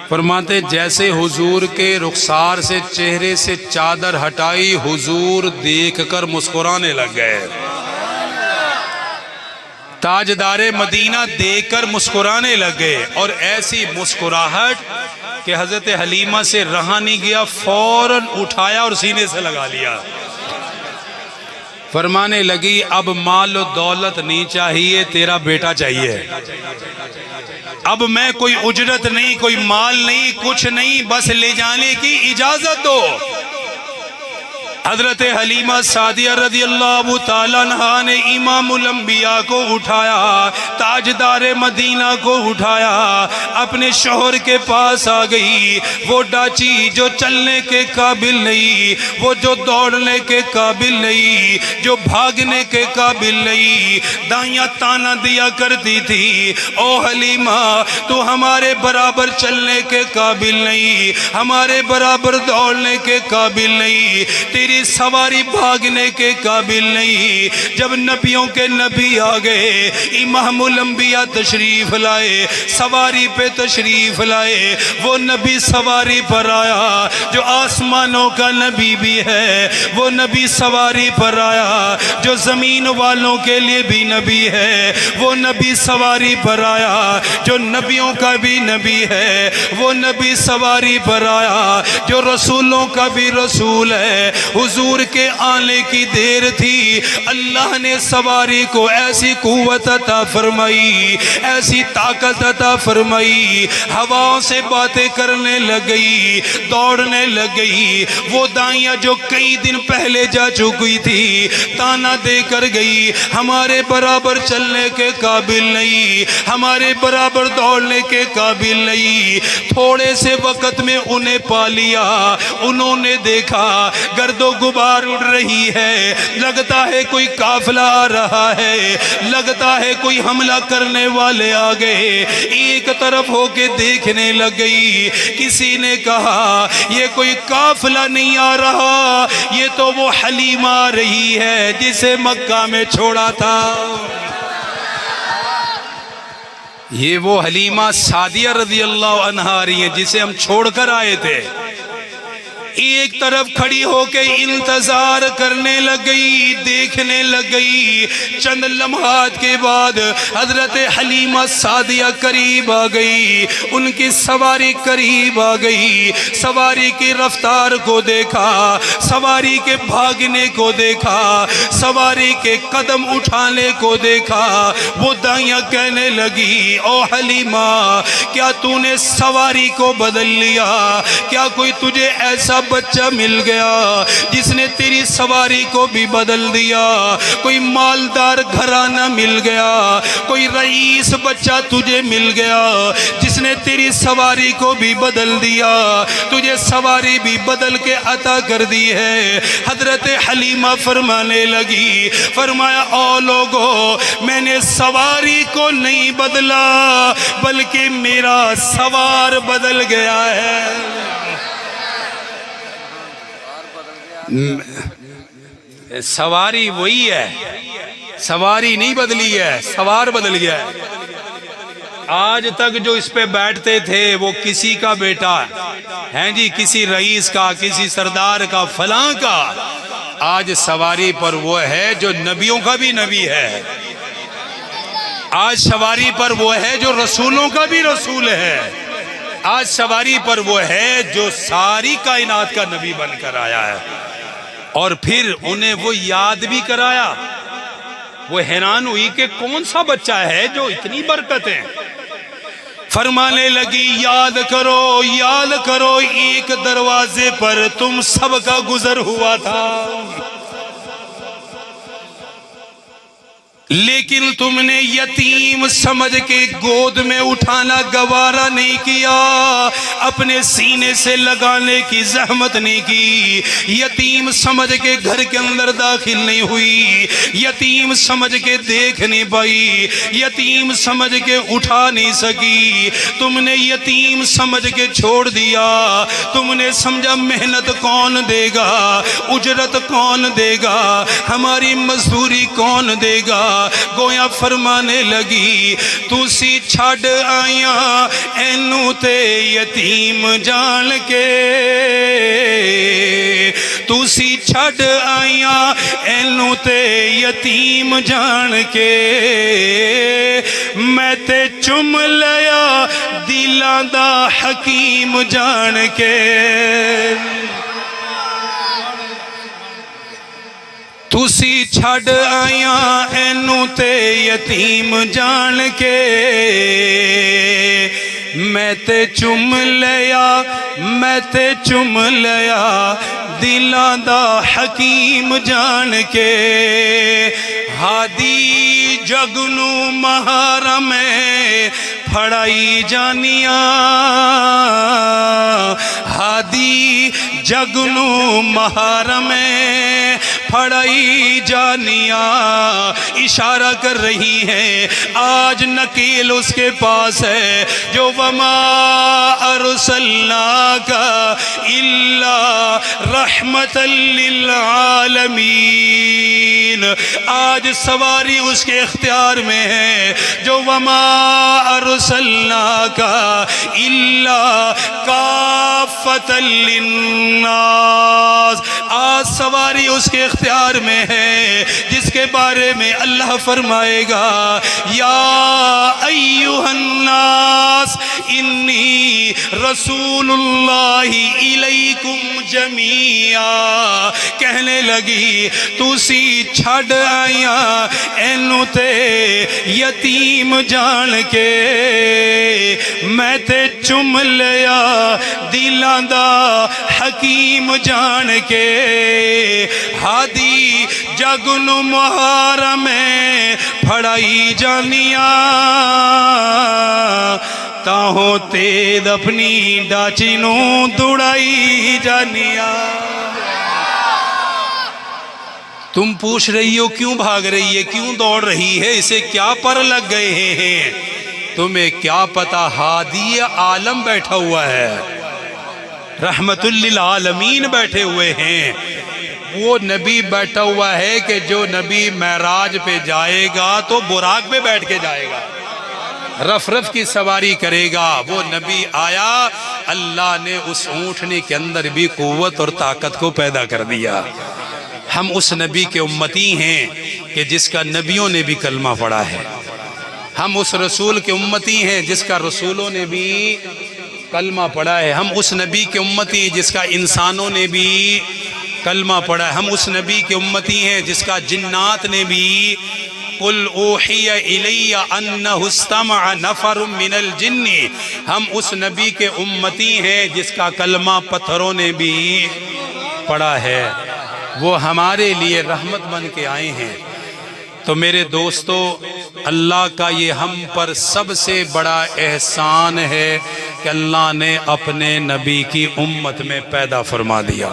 Speaker 1: فرماتے جیسے حضور کے رخسار سے چہرے سے چادر ہٹائی، حضور دیکھ کر مسکرانے لگ گئے۔ تاجدار مدینہ دیکھ کر مسکرانے لگ گئے، اور ایسی مسکراہٹ کہ حضرت حلیمہ سے رہا نہیں گیا، فوراً اٹھایا اور سینے سے لگا لیا۔ فرمانے لگی اب مال و دولت نہیں چاہیے، تیرا بیٹا چاہیے۔ اب میں کوئی اجرت نہیں، کوئی مال نہیں، کچھ نہیں، بس لے جانے کی اجازت دو۔ حضرت حلیمہ سعدیہ رضی اللہ تعالیٰ عنہ نے امام الانبیاء کو اٹھایا، تاجدار مدینہ کو اٹھایا، اپنے شوہر کے پاس آ گئی۔ وہ ڈاچی جو چلنے کے قابل نہیں، وہ جو دوڑنے کے قابل نہیں، جو بھاگنے کے قابل نہیں، دائیاں تانا دیا کرتی تھی، او حلیمہ تو ہمارے برابر چلنے کے قابل نہیں، ہمارے برابر دوڑنے کے قابل نہیں، تیری سواری بھاگنے کے قابل نہیں۔ جب نبیوں کے نبی آ گئے، امام الانبیاء تشریف لائے، سواری پہ تشریف لائے، وہ نبی سواری پر آیا جو آسمانوں کا نبی بھی ہے، وہ نبی سواری پر آیا جو زمین والوں کے لیے بھی نبی ہے، وہ نبی سواری پر آیا جو نبیوں کا بھی نبی ہے، وہ نبی سواری پر آیا جو رسولوں کا بھی رسول ہے۔ حضور کے آنے کی دیر تھی، اللہ نے سواری کو ایسی قوت عطا فرمائی، ایسی طاقت عطا فرمائی، ہواؤں سے باتیں کرنے لگ گئی، دوڑنے لگ گئی۔ وہ دائیاں جو کئی دن پہلے جا چکی تھی، تانا دے کر گئی، ہمارے برابر چلنے کے قابل نہیں، ہمارے برابر دوڑنے کے قابل نہیں۔ تھوڑے سے وقت میں انہیں پا لیا، انہوں نے دیکھا گرد و غبار اڑ رہی ہے، لگتا ہے کوئی قافلہ آ رہا ہے، لگتا ہے کوئی حملہ کرنے والے آ گئے۔ ایک طرف ہو کے دیکھنے لگ گئی، کسی نے کہا یہ کوئی قافلہ نہیں آ رہا، یہ تو وہ حلیمہ آ رہی ہے جسے مکہ میں چھوڑا تھا۔ یہ وہ حلیمہ سعدیہ رضی اللہ عنہا آ رہی ہے جسے ہم چھوڑ کر آئے تھے۔ ایک طرف کھڑی ہو کے انتظار کرنے لگ گئی، دیکھنے لگ گئی۔ چند لمحات کے بعد حضرت حلیمہ سعدیہ قریب آ گئی، ان کی سواری قریب آ گئی، سواری کی رفتار کو دیکھا، سواری کے بھاگنے کو دیکھا، سواری کے قدم اٹھانے کو دیکھا۔ وہ دائیاں کہنے لگی او حلیمہ کیا تو نے سواری کو بدل لیا؟ کیا کوئی تجھے ایسا بچہ مل گیا جس نے تیری سواری کو بھی بدل دیا؟ کوئی مالدار گھرانہ مل گیا، کوئی رئیس بچہ تجھے مل گیا جس نے تیری سواری کو بھی بدل دیا، تجھے سواری بھی بدل کے عطا کر دی ہے۔ حضرت حلیمہ فرمانے لگی، فرمایا او لوگو میں نے سواری کو نہیں بدلا بلکہ میرا سوار بدل گیا ہے۔ سواری وہی ہے، سواری نہیں بدلی ہے، سوار بدل گیا ہے۔ آج تک جو اس پہ بیٹھتے تھے وہ کسی کا بیٹا ہے جی، کسی رئیس کا، کسی سردار کا، فلاں کا۔ آج سواری پر وہ ہے جو نبیوں کا بھی نبی ہے، آج سواری پر وہ ہے جو رسولوں کا بھی رسول ہے، آج سواری پر وہ ہے جو ساری کائنات کا نبی بن کر آیا ہے۔ اور پھر انہیں وہ یاد بھی کرایا۔ وہ حیران ہوئی کہ کون سا بچہ ہے جو اتنی برکتیں۔ فرمانے لگی یاد کرو ایک دروازے پر تم سب کا گزر ہوا تھا۔ لیکن تم نے یتیم سمجھ کے گود میں اٹھانا گوارا نہیں کیا، اپنے سینے سے لگانے کی زحمت نہیں کی، یتیم سمجھ کے گھر کے اندر داخل نہیں ہوئی، یتیم سمجھ کے دیکھ نہیں پائی، یتیم سمجھ کے اٹھا نہیں سکی، تم نے یتیم سمجھ کے چھوڑ دیا۔ تم نے سمجھا محنت کون دے گا، اجرت کون دے گا، ہماری مزدوری کون دے گا۔ گویا فرمانے لگی تُسی چھڑ آیاں اینو تے یتیم جان کے، تُسی چھڑ آیاں اینو تے یتیم جان کے، میں تے چم لیا دلاں دا حکیم جان کے۔ تُسی چھڑ آیاں اینو تے یتیم جان کے، میں تے چم لیا، میں تے چم لیا دلاں دا حکیم جان کے۔ ہادی جگنو مہارا میں پھڑائی جانیاں، ہادی جگنو مہارا میں پھڑائی جانیاں، اشارہ کر رہی ہیں آج نکیل اس کے پاس ہے جو وما ارسلناک الا رحمت للعالمین، آج سواری اس کے اختیار میں ہے جو وما ارسلناک الا کافۃ للناس، آج سواری اس کے اختیار میں ہے جس کے بارے میں اللہ فرمائے گا یا ایھا الناس انی رسول اللہ الیکم جمیعا، کہنے لگی تُسی چھڑ آیاں اینو تے یتیم جان کے، میں تے چم لیا دلاں دا حکیم جان کے۔ ہادی جگنو مہارا میں پھڑائی جانیاں، تاہوں تید اپنی ڈاچی نو دوڑائی جانیاں۔ تم پوچھ رہی ہو کیوں بھاگ رہی ہے، کیوں دوڑ رہی ہے، اسے کیا پر لگ گئے ہیں؟ تمہیں کیا پتا ہادی عالم بیٹھا ہوا ہے، رحمت للعالمین بیٹھے ہوئے ہیں۔ وہ نبی بیٹھا ہوا ہے کہ جو نبی معراج پہ جائے گا تو براق پہ بیٹھ کے جائے گا، رف رف کی سواری کرے گا۔ وہ نبی آیا، اللہ نے اس اونٹنے کے اندر بھی قوت اور طاقت کو پیدا کر دیا۔ ہم اس نبی کے امتی ہیں کہ جس کا نبیوں نے بھی کلمہ پڑھا ہے، ہم اس رسول کے امتی ہیں جس کا رسولوں نے بھی کلمہ پڑھا ہے، ہم اس نبی کے امتی ہیں جس کا انسانوں نے بھی کلمہ پڑھا ہے، ہم اس نبی کے امتی ہیں جس کا جنات نے بھی قُلْ أُوحِيَ إِلَيَّ أَنَّهُ اسْتَمَعَ نَفَرٌ مِّنَ الْجِنِّ، ہم اس نبی کے امتی ہیں جس کا کلمہ پتھروں نے بھی پڑھا ہے، وہ ہمارے لیے رحمت بن کے آئے ہیں۔ تو میرے دوستو، اللہ کا یہ ہم پر سب سے بڑا احسان ہے کہ اللہ نے اپنے نبی کی امت میں پیدا فرما دیا،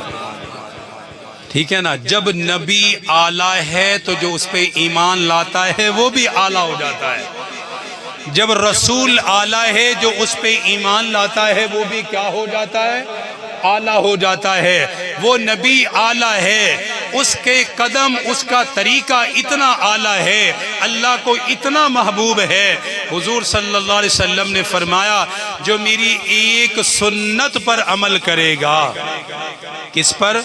Speaker 1: ٹھیک ہے نا۔ جب نبی اعلیٰ ہے تو جو اس پہ ایمان لاتا ہے وہ بھی اعلیٰ ہو جاتا ہے، جب رسول اعلیٰ ہے جو اس پہ ایمان لاتا ہے وہ بھی کیا ہو جاتا ہے؟ اعلیٰ ہو جاتا ہے۔ وہ نبی اعلیٰ ہے، اس کے قدم، اس کا طریقہ اتنا اعلیٰ ہے، اللہ کو اتنا محبوب ہے۔ حضور صلی اللہ علیہ وسلم نے فرمایا جو میری ایک سنت پر عمل کرے گا، کس پر؟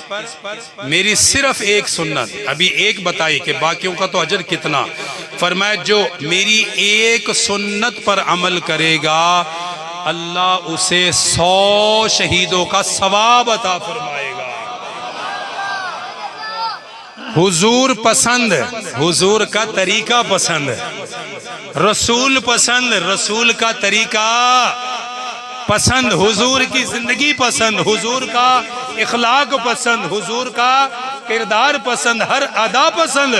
Speaker 1: میری صرف ایک سنت، ابھی ایک بتائی کہ باقیوں کا تو اجر کتنا، فرمایا جو میری ایک سنت پر عمل کرے گا اللہ اسے 100 شہیدوں کا ثواب عطا فرمائے گا۔ حضور پسند، حضور کا طریقہ پسند، رسول پسند، رسول کا طریقہ پسند، حضور کی زندگی پسند، حضور کا اخلاق پسند، حضور کا کردار پسند، ہر ادا پسند۔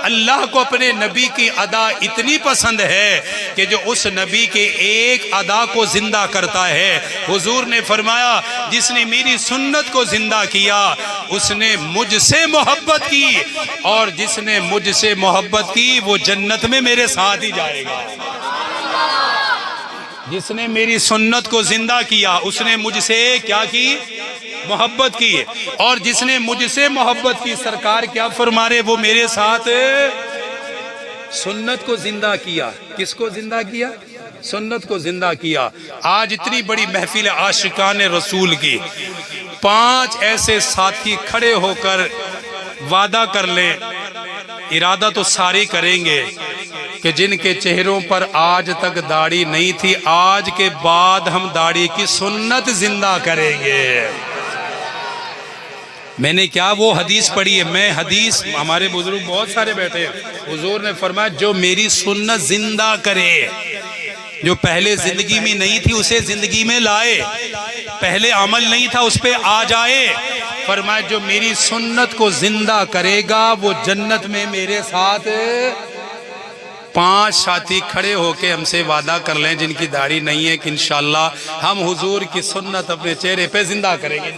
Speaker 1: اللہ کو اپنے نبی کی ادا اتنی پسند ہے کہ جو اس نبی کے ایک ادا کو زندہ کرتا ہے. حضور نے فرمایا جس نے میری سنت کو زندہ کیا اس نے مجھ سے محبت کی، اور جس نے مجھ سے محبت کی وہ جنت میں میرے ساتھ ہی جائے گا. جس نے میری سنت کو زندہ کیا اس نے مجھ سے کیا کی؟ محبت کی. اور جس نے مجھ سے محبت کی، سرکار کیا فرما رہے، وہ میرے ساتھ سنت کو زندہ کیا. کس کو زندہ کیا؟ سنت کو زندہ کیا. آج اتنی بڑی محفل عاشقان رسول کی، 5 ایسے ساتھی کھڑے ہو کر وعدہ کر لیں، ارادہ تو ساری کریں گے کہ جن کے چہروں پر آج تک داڑھی نہیں تھی، آج کے بعد ہم داڑھی کی سنت زندہ کریں گے. میں نے کیا وہ حدیث پڑھی ہے، میں حدیث، ہمارے بزرگ بہت سارے بیٹھے ہیں، حضور نے فرمایا جو میری سنت زندہ کرے، جو پہلے زندگی میں نہیں تھی اسے زندگی میں لائے، پہلے عمل نہیں تھا اس پہ آ جائے. فرمایا جو میری سنت کو زندہ کرے گا وہ جنت میں میرے ساتھ. 5 ساتھی کھڑے ہو کے ہم سے وعدہ کر لیں جن کی داڑھی نہیں ہے کہ انشاءاللہ ہم حضور کی سنت اپنے چہرے پہ زندہ کریں گے.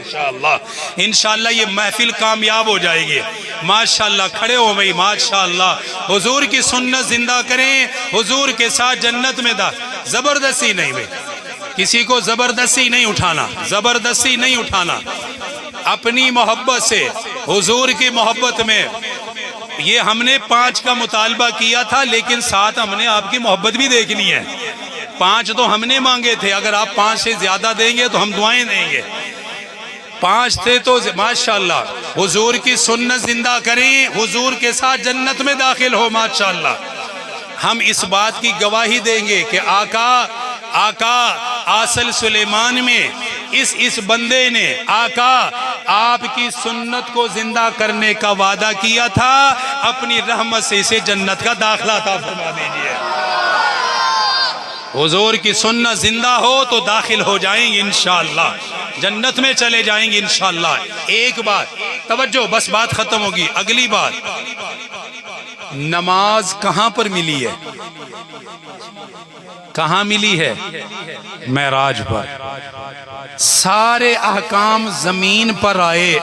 Speaker 1: انشاءاللہ یہ محفل کامیاب ہو جائے گی. ماشاءاللہ کھڑے ہو بھائی، ماشاءاللہ حضور کی سنت زندہ کریں، حضور کے ساتھ جنت میں زبردستی نہیں بھائی، کسی کو زبردستی نہیں اٹھانا، زبردستی نہیں اٹھانا. اپنی محبت سے، حضور کی محبت میں. یہ ہم نے 5 کا مطالبہ کیا تھا، لیکن ساتھ ہم نے آپ کی محبت بھی دیکھنی ہے. 5 تو ہم نے مانگے تھے، اگر آپ 5 سے زیادہ دیں گے تو ہم دعائیں دیں گے. 5 تھے تو ماشاءاللہ حضور کی سنت زندہ کریں، حضور کے ساتھ جنت میں داخل ہو. ماشاءاللہ ہم اس بات کی گواہی دیں گے کہ آقا آصل سلیمان میں اس بندے نے آقا آپ کی سنت کو زندہ کرنے کا وعدہ کیا تھا، اپنی رحمت سے اسے جنت کا داخلہ عطا فرما دیجئے. حضور کی سنت زندہ ہو تو داخل ہو جائیں گے انشاءاللہ، جنت میں چلے جائیں گے انشاءاللہ. ایک بات توجہ، بس بات ختم ہوگی. اگلی بات، نماز کہاں پر ملی ہے؟ کہاں ملی ہے؟ معراج پر. سارے احکام زمین پر آئے.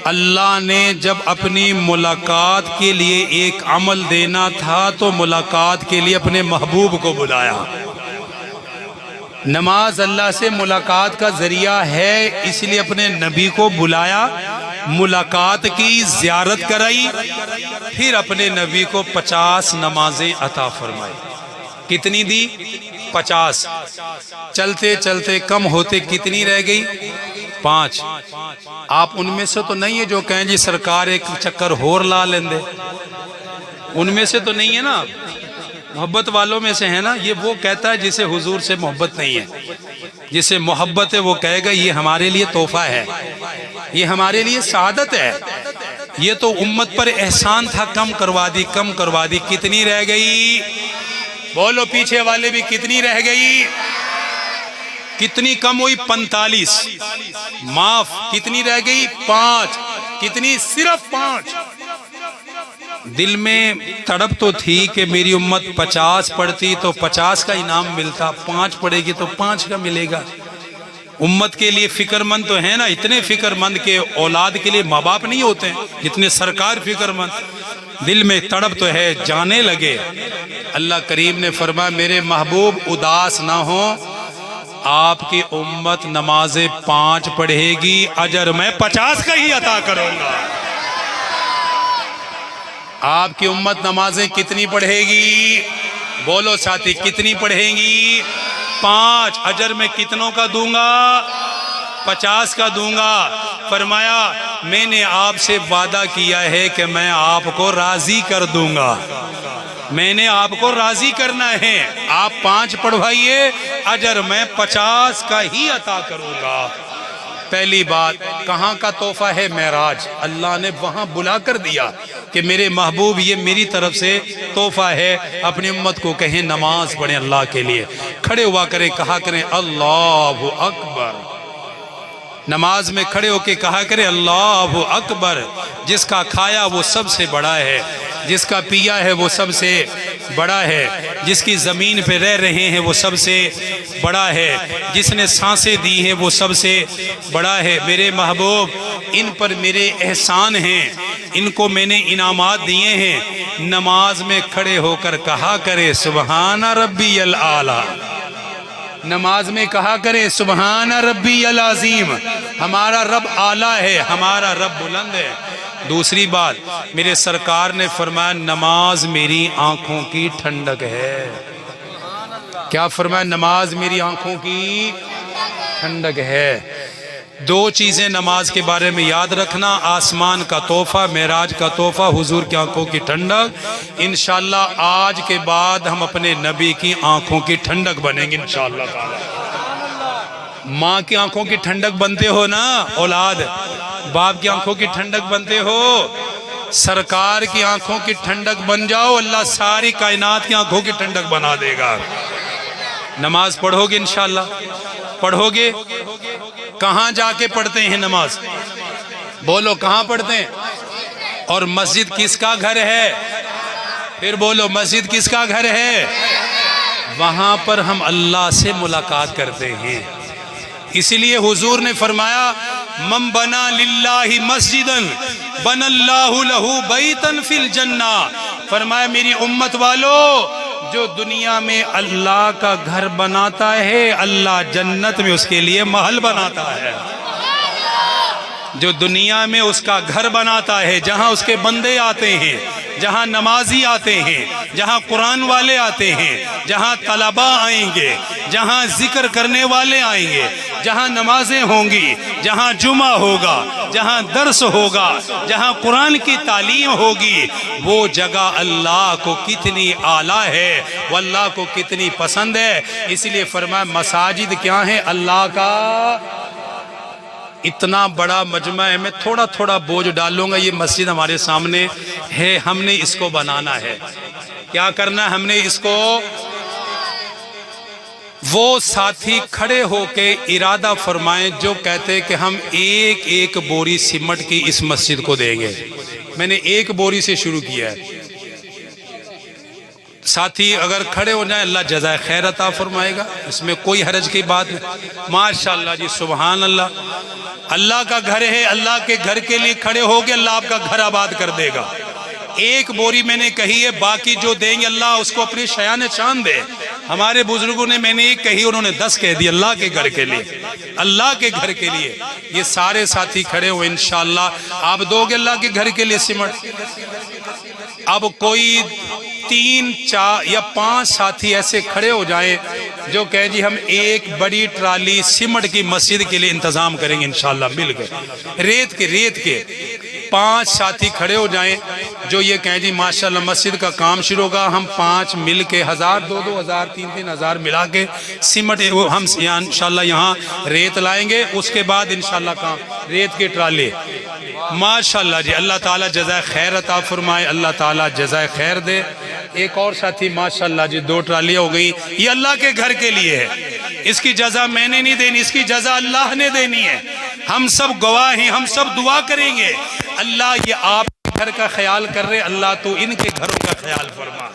Speaker 1: اللہ نے جب اپنی ملاقات کے لیے ایک عمل دینا تھا تو ملاقات کے لیے اپنے محبوب کو بلایا. نماز اللہ سے ملاقات کا ذریعہ ہے، اس لیے اپنے نبی کو بلایا، ملاقات کی، زیارت کرائی، پھر اپنے نبی کو 50 نمازیں عطا فرمائی. کتنی دی؟ 50. چلتے چلتے کم ہوتے کتنی رہ گئی؟ 5. آپ ان میں سے تو نہیں ہے جو کہیں جی سرکار ایک چکر ہور لا لیندے، ان میں سے تو نہیں ہے نا آپ، محبت والوں میں سے ہے نا. یہ وہ کہتا ہے جسے حضور سے محبت نہیں ہے، جسے محبت ہے وہ کہے گا یہ ہمارے لیے تحفہ ہے، یہ ہمارے لیے سعادت ہے، یہ تو امت پر احسان تھا، کم کروا دی، کم کروا دی. کتنی رہ گئی؟ بولو پیچھے والے بھی، کتنی رہ گئی؟ کتنی کم ہوئی؟ 45. معاف. کتنی رہ گئی؟ 5. کتنی؟ صرف 5. دل میں تڑپ تو تھی کہ میری امت 50 پڑھتی تو 50 کا انعام ملتا، 5 پڑھے گی تو 5 کا ملے گا. امت کے لیے فکر مند تو ہے نا، اتنے فکر مند کہ اولاد کے لیے ماں باپ نہیں ہوتے ہیں جتنے سرکار فکر مند. دل میں تڑپ تو ہے، جانے لگے. اللہ کریم نے فرمایا میرے محبوب اداس نہ ہو، آپ کی امت نمازیں 5 پڑھے گی، اجر میں 50 کا ہی عطا کروں گا. آپ کی امت نمازیں کتنی پڑھے گی؟ بولو ساتھی، کتنی پڑھیں گی؟ 5. اجر میں کتنوں کا دوں گا؟ 50 کا دوں گا. فرمایا میں نے آپ سے وعدہ کیا ہے کہ میں آپ کو راضی کر دوں گا، میں نے آپ کو راضی کرنا ہے. آپ 5 پڑھوائیے، اجر میں 50 کا ہی عطا کروں گا. پہلی بات، کہاں کا تحفہ ہے؟ معراج. اللہ نے وہاں بلا کر دیا کہ میرے محبوب یہ میری طرف سے تحفہ ہے. اپنی امت کو کہیں نماز پڑھیں اللہ کے لیے، کھڑے ہوا کریں، کہا کریں اللہ اکبر. نماز میں کھڑے ہو کے کہا کریں اللہ اکبر. جس کا کھایا وہ سب سے بڑا ہے. جس کا پیا ہے وہ سب سے بڑا ہے، جس کی زمین پہ رہ رہے ہیں وہ سب سے بڑا ہے، جس نے سانسیں دی ہیں وہ سب سے بڑا ہے۔ میرے محبوب، ان پر میرے احسان ہیں، ان کو میں نے انعامات دیے ہیں۔ نماز میں کھڑے ہو کر کہا کرے سبحان ربی العالی، نماز میں کہا کرے سبحان ربی العظیم، ہمارا رب اعلیٰ ہے، ہمارا رب بلند ہے۔ دوسری بات، میرے سرکار نے فرمایا نماز میری آنکھوں کی ٹھنڈک ہے۔ کیا فرمایا؟ نماز میری آنکھوں کی ٹھنڈک ہے۔ دو چیزیں نماز کے بارے میں یاد رکھنا، آسمان کا تحفہ، معراج کا تحفہ، حضور کی آنکھوں کی ٹھنڈک۔ انشاءاللہ آج کے بعد ہم اپنے نبی کی آنکھوں کی ٹھنڈک بنیں گے انشاءاللہ تعالی۔ ماں کی آنکھوں کی ٹھنڈک بنتے ہو نا اولاد، باپ کی آنکھوں کی ٹھنڈک بنتے ہو، سرکار کی آنکھوں کی ٹھنڈک بن جاؤ، اللہ ساری کائنات کی آنکھوں کی ٹھنڈک بنا دے گا۔ نماز پڑھو گے انشاءاللہ؟ پڑھو گے؟ کہاں جا کے پڑھتے ہیں نماز؟ بولو کہاں پڑھتے ہیں؟ اور مسجد کس کا گھر ہے؟ پھر بولو مسجد کس کا گھر ہے؟ وہاں پر ہم اللہ سے ملاقات کرتے ہیں۔ اسی لیے حضور نے فرمایا من بنا للہ مسجدا بن اللہ لہ بیتا فی الجنہ، فرمایا میری امت والو، جو دنیا میں اللہ کا گھر بناتا ہے اللہ جنت میں اس کے لیے محل بناتا ہے۔ جو دنیا میں اس کا گھر بناتا ہے، جہاں اس کے بندے آتے ہیں، جہاں نمازی آتے ہیں، جہاں قرآن والے آتے ہیں، جہاں طلبہ آئیں گے، جہاں ذکر کرنے والے آئیں گے، جہاں نمازیں ہوں گی، جہاں جمعہ ہوگا، جہاں درس ہوگا، جہاں قرآن کی تعلیم ہوگی، وہ جگہ اللہ کو کتنی اعلیٰ ہے، وہ اللہ کو کتنی پسند ہے۔ اس لیے فرمایا مساجد کیا ہیں؟ اللہ کا اتنا بڑا مجمع ہے۔ میں تھوڑا تھوڑا بوجھ ڈالوں گا، یہ مسجد ہمارے سامنے ہے، ہم نے اس کو بنانا ہے۔ کیا کرنا ہے؟ ہم نے اس کو، وہ ساتھی کھڑے ہو کے ارادہ فرمائیں جو کہتے کہ ہم ایک ایک بوری سیمنٹ کی اس مسجد کو دیں گے۔ میں نے ایک بوری سے شروع کیا ہے۔ ساتھی اگر کھڑے ہو جائیں اللہ جزائے خیر عطا فرمائے گا، اس میں کوئی حرج کی بات نہیں۔ ماشاءاللہ جی، سبحان اللہ۔ اللہ کا گھر ہے، اللہ کے گھر کے لیے کھڑے ہو گے، اللہ آپ کا گھر آباد کر دے گا۔ ایک بوری میں نے کہی ہے، باقی جو دیں گے اللہ اس کو اپنی شایان شان دے۔ ہمارے بزرگوں نے میں نے ایک کہی، انہوں نے 10 کہہ دی اللہ کے گھر کے لیے، اللہ کے گھر کے لیے۔ یہ سارے ساتھی کھڑے ہوئے انشاءاللہ آپ دو گے اللہ کے گھر کے لیے سیمنٹ۔ اب کوئی 3 4 یا 5 ساتھی ایسے کھڑے ہو جائیں جو کہیں جی ہم ایک بڑی ٹرالی سیمنٹ کی مسجد کے لیے انتظام کریں گے انشاءاللہ مل کے، ریت کے 5 ساتھی کھڑے ہو جائیں جو یہ کہیں جی ماشاءاللہ مسجد کا کام شروع ہوگا، ہم 5 مل کے 1000 2 ہزار 3 ہزار ملا کے سیمنٹ ہم انشاءاللہ یہاں ریت لائیں گے، اس کے بعد انشاءاللہ کام ریت کی ٹرالی۔ ماشاءاللہ جی، اللہ تعالیٰ جزائے خیر عطا فرمائے، اللہ تعالیٰ جزائے خیر دے۔ ایک اور ساتھی ماشاءاللہ جی 2 ٹرالیاں ہو گئی، یہ اللہ کے گھر کے لیے ہے، اس کی جزا میں نے نہیں دینی، اس کی جزا اللہ نے دینی ہے۔ ہم سب گواہ ہیں، ہم سب دعا کریں گے اللہ یہ آپ کے گھر کا خیال کر رہے، اللہ تو ان کے گھروں کا خیال فرما۔